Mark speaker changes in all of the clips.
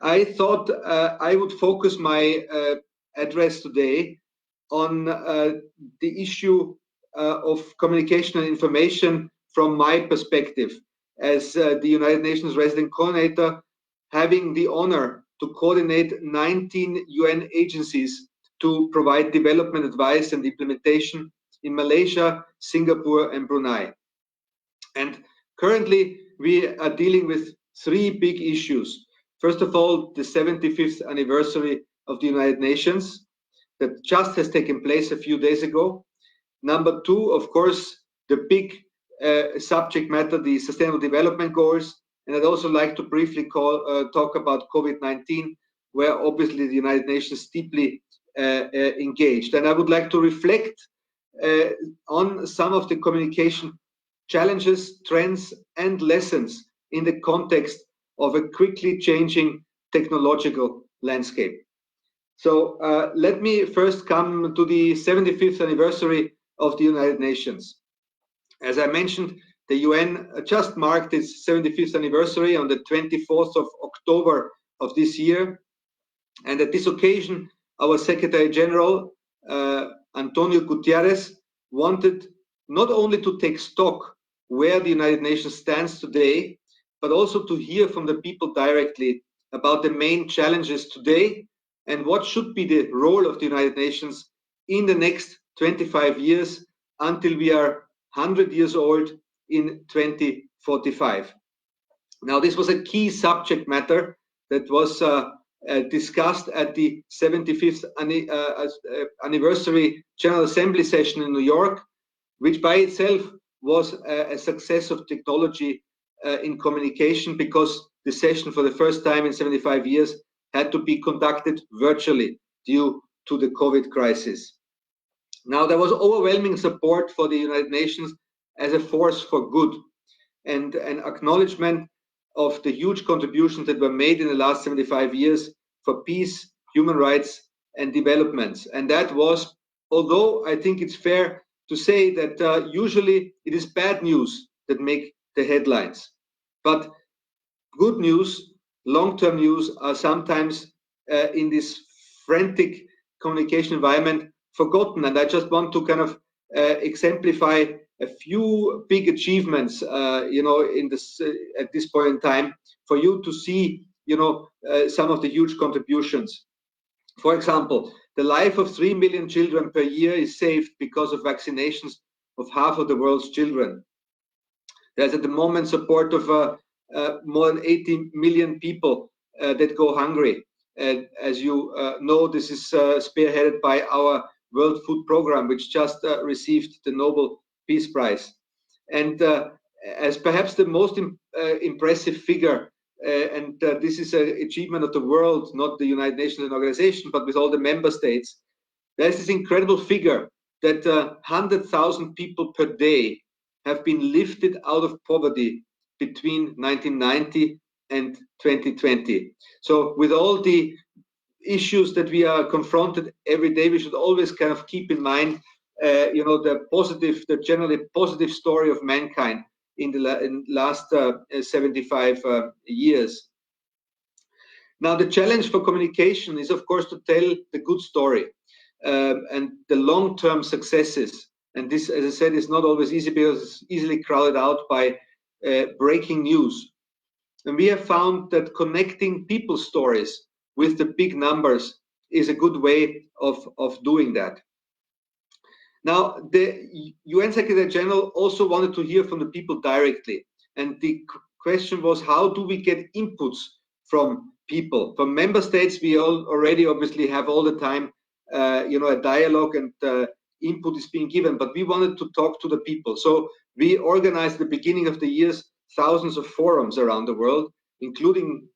Speaker 1: I thought I would focus my address today on the issue of communication and information from my perspective as the United Nations resident coordinator, having the honor to coordinate 19 UN agencies to provide development advice and implementation in Malaysia, Singapore, and Brunei. And currently, we are dealing with three big issues. First of all, the 75th anniversary of the United Nations that just has taken place a few days ago. Number two, of course, the big subject matter, the Sustainable Development Goals. And I'd also like to briefly talk about COVID-19, where obviously the United Nations deeply engaged. And I would like to reflect on some of the communication challenges, trends, and lessons in the context of a quickly changing technological landscape. So let me first come to the 75th anniversary of the United Nations. As I mentioned, the UN just marked its 75th anniversary on the 24th of October of this year. And at this occasion, our Secretary General, Antonio Guterres, wanted not only to take stock where the United Nations stands today, but also to hear from the people directly about the main challenges today and what should be the role of the United Nations in the next 25 years until we are 100 years old in 2045. Now, this was a key subject matter that was discussed at the 75th anniversary General Assembly session in New York, which by itself was a success of technology in communication, because the session for the first time in 75 years had to be conducted virtually due to the COVID crisis. Now, there was overwhelming support for the United Nations as a force for good and an acknowledgement of the huge contributions that were made in the last 75 years for peace, human rights, and developments. And that was, although I think it's fair to say that usually it is bad news that make the headlines. But good news, long-term news are sometimes in this frantic communication environment forgotten. And I just want to kind of exemplify a few big achievements, in this at this point in time, for you to see, some of the huge contributions. For example, the life of 3 million children per year is saved because of vaccinations of half of the world's children. There's at the moment support of more than 80 million people that go hungry. As you know, this is spearheaded by our World Food Program, which just received the Nobel Peace Prize. And as perhaps the most impressive figure, and this is an achievement of the world, not the United Nations organization, but with all the member states, there's this incredible figure that 100,000 people per day have been lifted out of poverty between 1990 and 2020. So with all the issues that we are confronted every day, we should always kind of keep in mind, the generally positive story of mankind in the last 75 years. Now, the challenge for communication is, of course, to tell the good story and the long-term successes. And this, as I said, is not always easy because it's easily crowded out by breaking news. And we have found that connecting people's stories with the big numbers is a good way of doing that. Now, the UN Secretary General also wanted to hear from the people directly. And the question was, how do we get inputs from people? From member states, we already obviously have all the time, a dialogue and input is being given, but we wanted to talk to the people. So we organized at the beginning of the years thousands of forums around the world, including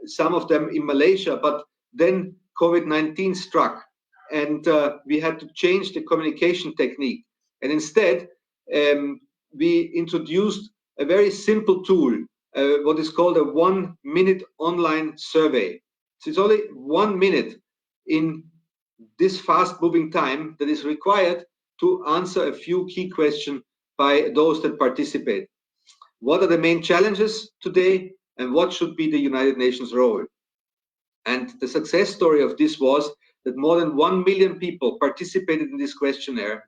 Speaker 1: some of them in Malaysia, but then COVID-19 struck. And we had to change the communication technique. And instead, we introduced a very simple tool, what is called a 1-minute online survey. So it's only 1 minute in this fast-moving time that is required to answer a few key questions by those that participate. What are the main challenges today, and what should be the United Nations role? And the success story of this was that more than 1 million people participated in this questionnaire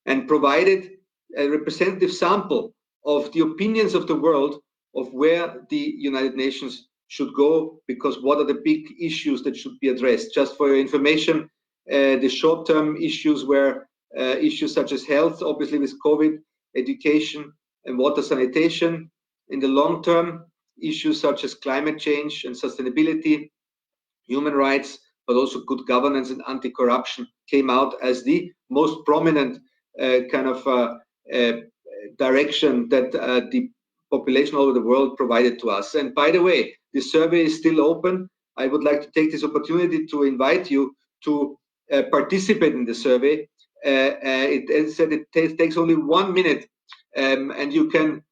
Speaker 1: and provided a representative sample of the opinions of the world of where the United Nations should go, because what are the big issues that should be addressed. Just for your information, the short-term issues were issues such as health, obviously with COVID, education and water sanitation. In the long term, issues such as climate change and sustainability, human rights, but also good governance and anti-corruption came out as the most prominent direction that the population all over the world provided to us. And by the way, the survey is still open. I would like to take this opportunity to invite you to participate in the survey. It takes only 1 minute, and you can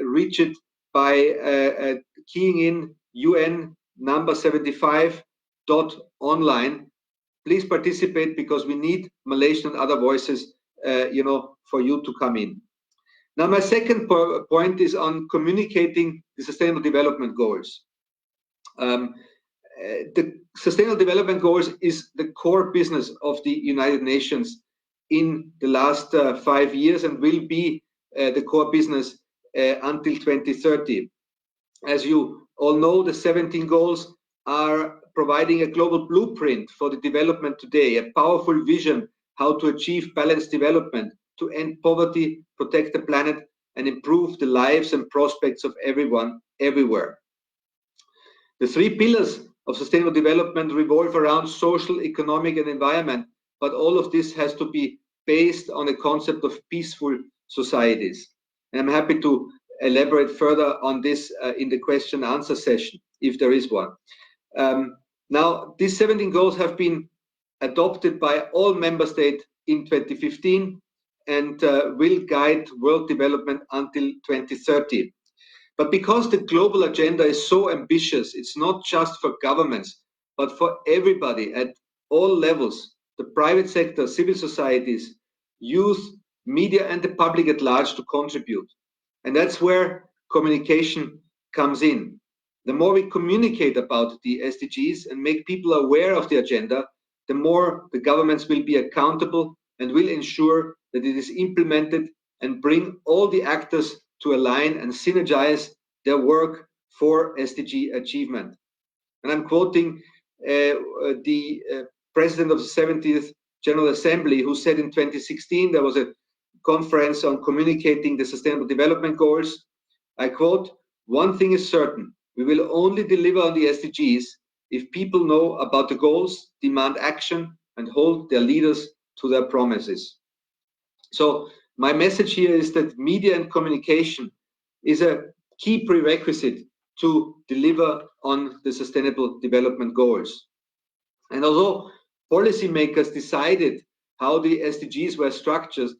Speaker 1: reach it by keying in UN number 75.online. Please participate, because we need Malaysian and other voices, for you to come in. Now, my second point is on communicating the Sustainable Development Goals. The Sustainable Development Goals is the core business of the United Nations in the last 5 years, and will be the core business until 2030. As you all know, the 17 goals are providing a global blueprint for the development today, a powerful vision how to achieve balanced development, to end poverty, protect the planet, and improve the lives and prospects of everyone, everywhere. The 3 pillars of sustainable development revolve around social, economic, and environment, but all of this has to be based on a concept of peaceful societies. And I'm happy to elaborate further on this in the question and answer session, if there is one. Now, these 17 goals have been adopted by all member states in 2015 and will guide world development until 2030. But because the global agenda is so ambitious, it's not just for governments, but for everybody at all levels, the private sector, civil societies, youth, media, and the public at large to contribute. And that's where communication comes in. The more we communicate about the SDGs and make people aware of the agenda, the more the governments will be accountable and will ensure that it is implemented and bring all the actors to align and synergize their work for SDG achievement. And I'm quoting the president of the 70th General Assembly, who said in 2016 there was a conference on communicating the Sustainable Development Goals. I quote, "One thing is certain, we will only deliver on the SDGs if people know about the goals, demand action, and hold their leaders to their promises." So my message here is that media and communication is a key prerequisite to deliver on the Sustainable Development Goals. And although policymakers decided how the SDGs were structured,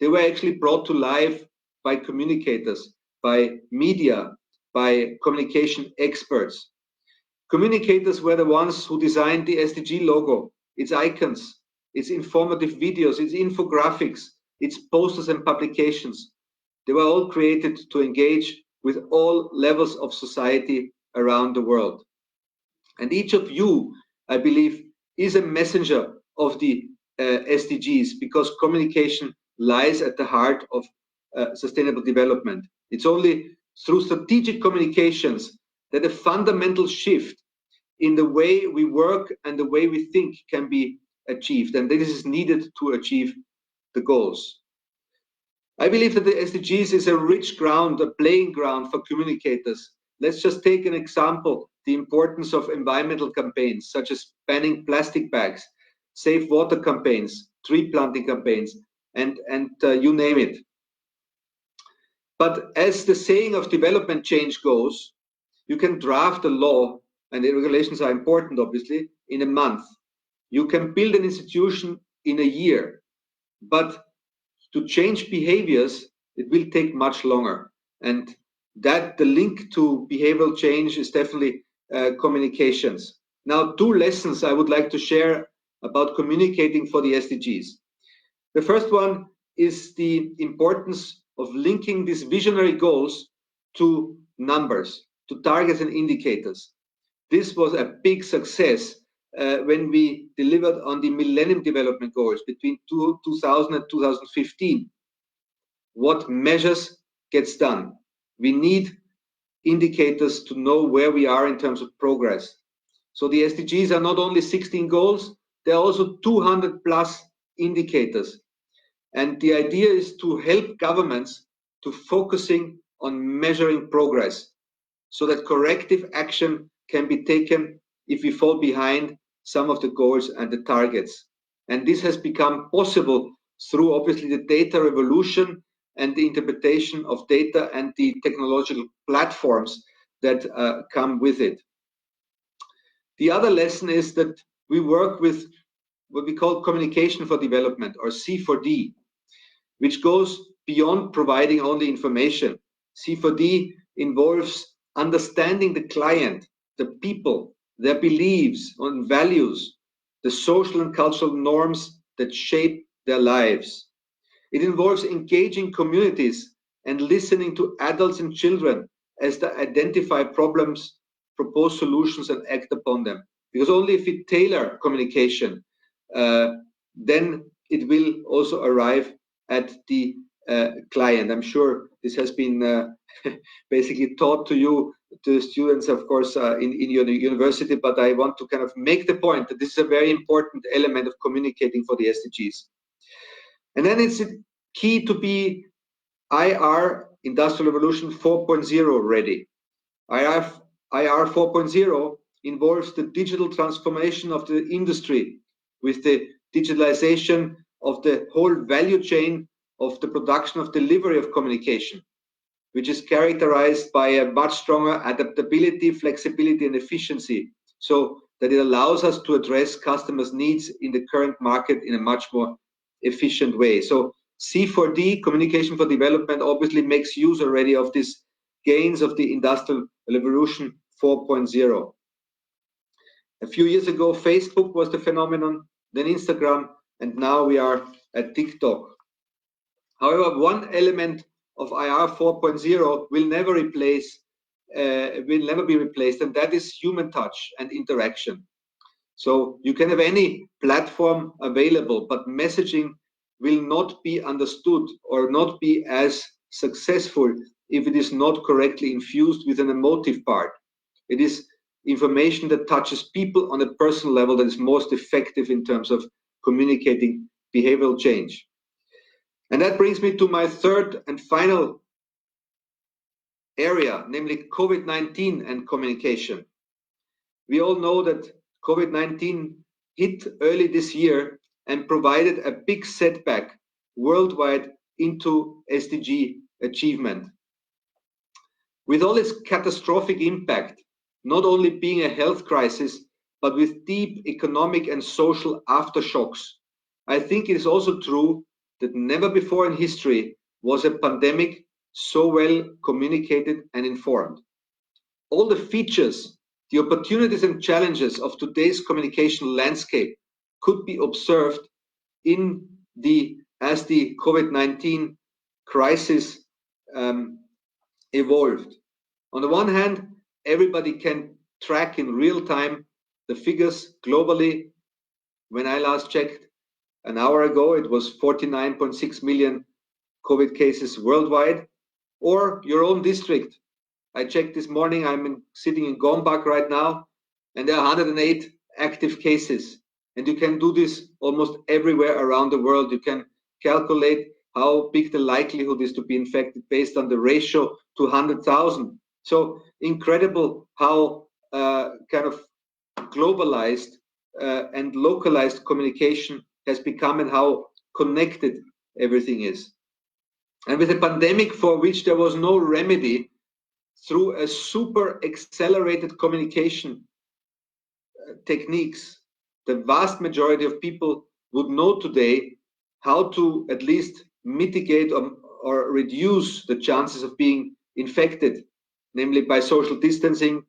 Speaker 1: they were actually brought to life by communicators, by media, by communication experts. Communicators were the ones who designed the SDG logo, its icons, its informative videos, its infographics, its posters and publications. They were all created to engage with all levels of society around the world. And each of you, I believe, is a messenger of the SDGs, because communication lies at the heart of sustainable development. It's only through strategic communications that a fundamental shift in the way we work and the way we think can be achieved, and this is needed to achieve the goals. I believe that the SDGs is a rich ground, a playing ground for communicators. Let's just take an example, the importance of environmental campaigns, such as banning plastic bags, safe water campaigns, tree planting campaigns, and you name it. But as the saying of development change goes, you can draft a law, and the regulations are important, obviously, in a month. You can build an institution in a year, but to change behaviors, it will take much longer. And that the link to behavioral change is definitely communications. Now, 2 lessons I would like to share about communicating for the SDGs. The first one is the importance of linking these visionary goals to numbers, to targets and indicators. this was a big success when we delivered on the Millennium Development Goals between 2000 and 2015. What measures gets done? We need indicators to know where we are in terms of progress. So the SDGs are not only 16 goals, there are also 200 plus indicators. And the idea is to help governments to focusing on measuring progress so that corrective action can be taken if we fall behind some of the goals and the targets. And this has become possible through obviously the data revolution and the interpretation of data and the technological platforms that come with it. The other lesson is that we work with what we call communication for development, or C4D, which goes beyond providing only information. C4D involves understanding the client, the people, their beliefs and values, the social and cultural norms that shape their lives. It involves engaging communities and listening to adults and children as they identify problems, propose solutions, and act upon them. Because only if we tailor communication, then it will also arrive at the client. I'm sure this has been basically taught to you, to students, of course, in your university, but I want to kind of make the point that this is a very important element of communicating for the SDGs. And then it's key to be IR, Industrial Revolution 4.0 ready. IR 4.0 involves the digital transformation of the industry with the digitalization of the whole value chain of the production of delivery of communication, which is characterized by a much stronger adaptability, flexibility, and efficiency, so that it allows us to address customers' needs in the current market in a much more efficient way. So C4D, Communication for Development, obviously makes use already of these gains of the Industrial Revolution 4.0. A few years ago, Facebook was the phenomenon, then Instagram, and now we are at TikTok. However, one element of IR 4.0 will never be replaced, and that is human touch and interaction. So you can have any platform available, but messaging will not be understood or not be as successful if it is not correctly infused with an emotive part. It is information that touches people on a personal level that is most effective in terms of communicating behavioral change. And that brings me to my third and final area, namely COVID-19 and communication. We all know that COVID-19 hit early this year and provided a big setback worldwide into SDG achievement. With all its catastrophic impact, not only being a health crisis, but with deep economic and social aftershocks, I think it is also true that never before in history was a pandemic so well communicated and informed. All the features, the opportunities and challenges of today's communication landscape could be observed as the COVID-19 crisis evolved. On the one hand, everybody can track in real time the figures globally. When I last checked an hour ago, it was 49.6 million COVID cases worldwide, or your own district. I checked this morning, sitting in Gombak right now, and there are 108 active cases. And you can do this almost everywhere around the world. You can calculate how big the likelihood is to be infected based on the ratio to 100,000. So incredible how kind of globalized and localized communication has become and how connected everything is. And with a pandemic for which there was no remedy, through a super accelerated communication techniques, the vast majority of people would know today how to at least mitigate or reduce the chances of being infected, namely by social distancing,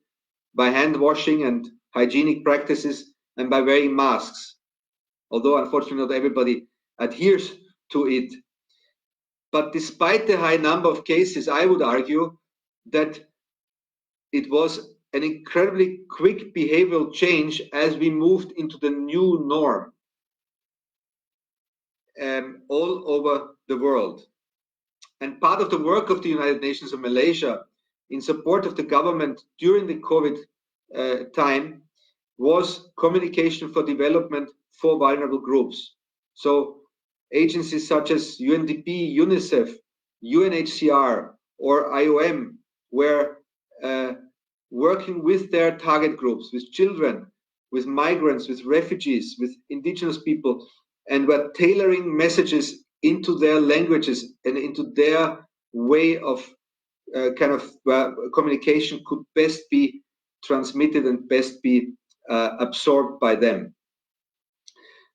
Speaker 1: by hand washing and hygienic practices, and by wearing masks. Although unfortunately not everybody adheres to it. But despite the high number of cases, I would argue that it was an incredibly quick behavioral change as we moved into the new norm all over the world. And part of the work of the United Nations of Malaysia in support of the government during the COVID time was communication for development for vulnerable groups. So agencies such as UNDP, UNICEF, UNHCR, or IOM were working with their target groups, with children, with migrants, with refugees, with indigenous people, and were tailoring messages into their languages and into their way of communication could best be transmitted and best be absorbed by them.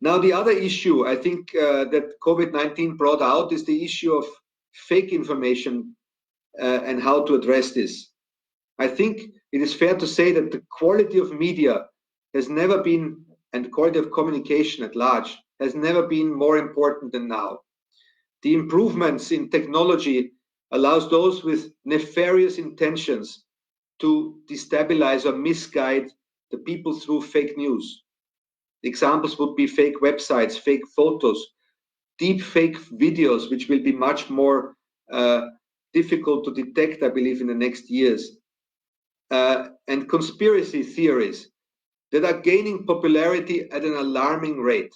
Speaker 1: Now, the other issue I think that COVID-19 brought out is the issue of fake information and how to address this. I think it is fair to say that the quality of media has never been, and the quality of communication at large, has never been more important than now. The improvements in technology allows those with nefarious intentions to destabilize or misguide the people through fake news. Examples would be fake websites, fake photos, deep fake videos, which will be much more difficult to detect, I believe, in the next years, and conspiracy theories that are gaining popularity at an alarming rate.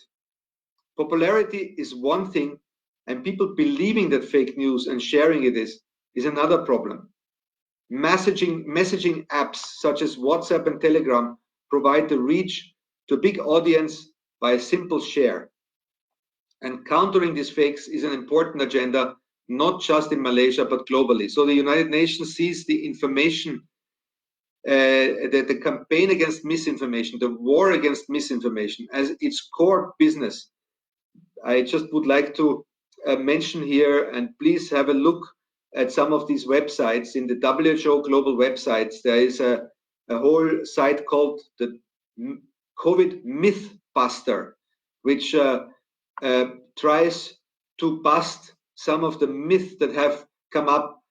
Speaker 1: Popularity is one thing, and people believing that fake news and sharing it is another problem. Messaging apps such as WhatsApp and Telegram provide the reach to a big audience by a simple share. And countering these fakes is an important agenda, not just in Malaysia, but globally. So the United Nations sees the information, the campaign against misinformation, the war against misinformation as its core business. I just would like to mention here, and please have a look at some of these websites. In the WHO global websites, there is a whole site called the COVID Mythbuster, which tries to bust some of the myths that have come up,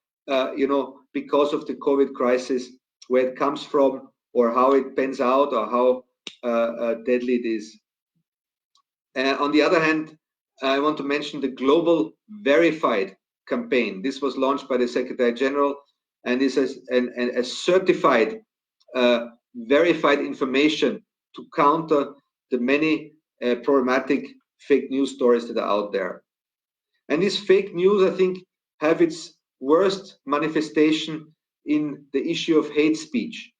Speaker 1: because of the COVID crisis, where it comes from, or how it pans out, or how deadly it is. On the other hand, I want to mention the Global Verified campaign. This was launched by the Secretary General and is a certified, verified information to counter the many problematic fake news stories that are out there. And these fake news, I think, have its worst manifestation in the issue of hate speech.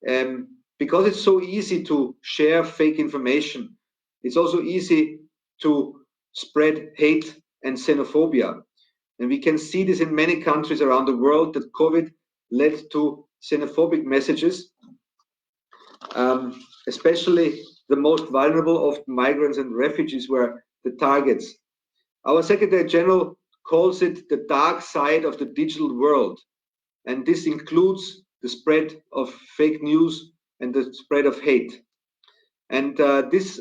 Speaker 1: Because it's so easy to share fake information, it's also easy to spread hate and xenophobia. And we can see this in many countries around the world, that COVID led to xenophobic messages, especially the most vulnerable of migrants and refugees were the targets. Our Secretary General calls it the dark side of the digital world. And this includes the spread of fake news and the spread of hate. And this,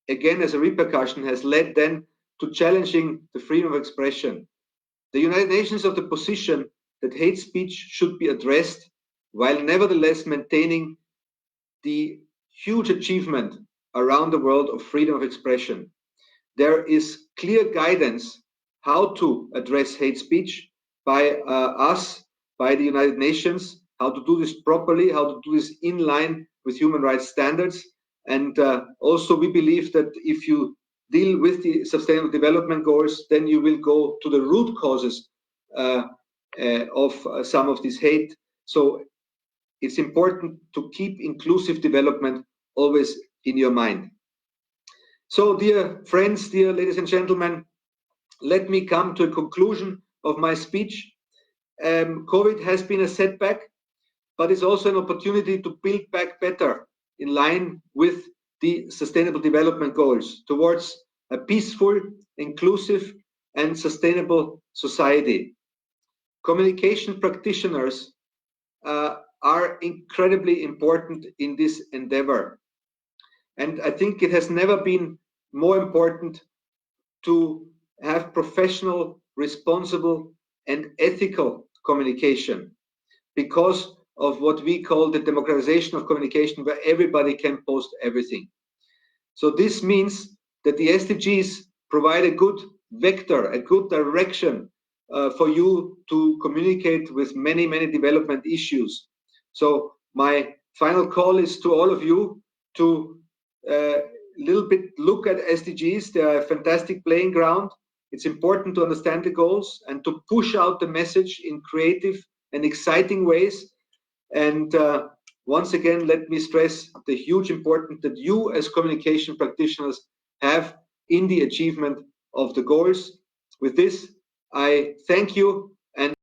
Speaker 1: again, as a repercussion, has led then to challenging the freedom of expression. The United Nations of the position that hate speech should be addressed, while nevertheless maintaining the huge achievement around the world of freedom of expression. There is clear guidance how to address hate speech by us, by the United Nations, how to do this properly, how to do this in line with human rights standards. And also we believe that if you deal with the Sustainable Development Goals, then you will go to the root causes of some of this hate. So it's important to keep inclusive development always in your mind. So dear friends, dear ladies and gentlemen, let me come to a conclusion of my speech. COVID has been a setback, but it's also an opportunity to build back better in line with the Sustainable Development Goals towards a peaceful, inclusive, and sustainable society. Communication practitioners are incredibly important in this endeavor. And I think it has never been more important to have professional, responsible, and ethical communication because of what we call the democratization of communication, where everybody can post everything. So this means that the SDGs provide a good vector, a good direction for you to communicate with many, many development issues. So my final call is to all of you to little bit look at SDGs. They are a fantastic playing ground. It's important to understand the goals and to push out the message in creative and exciting ways. And once again, let me stress the huge importance that you as communication practitioners have in the achievement of the goals. With this, I thank you. And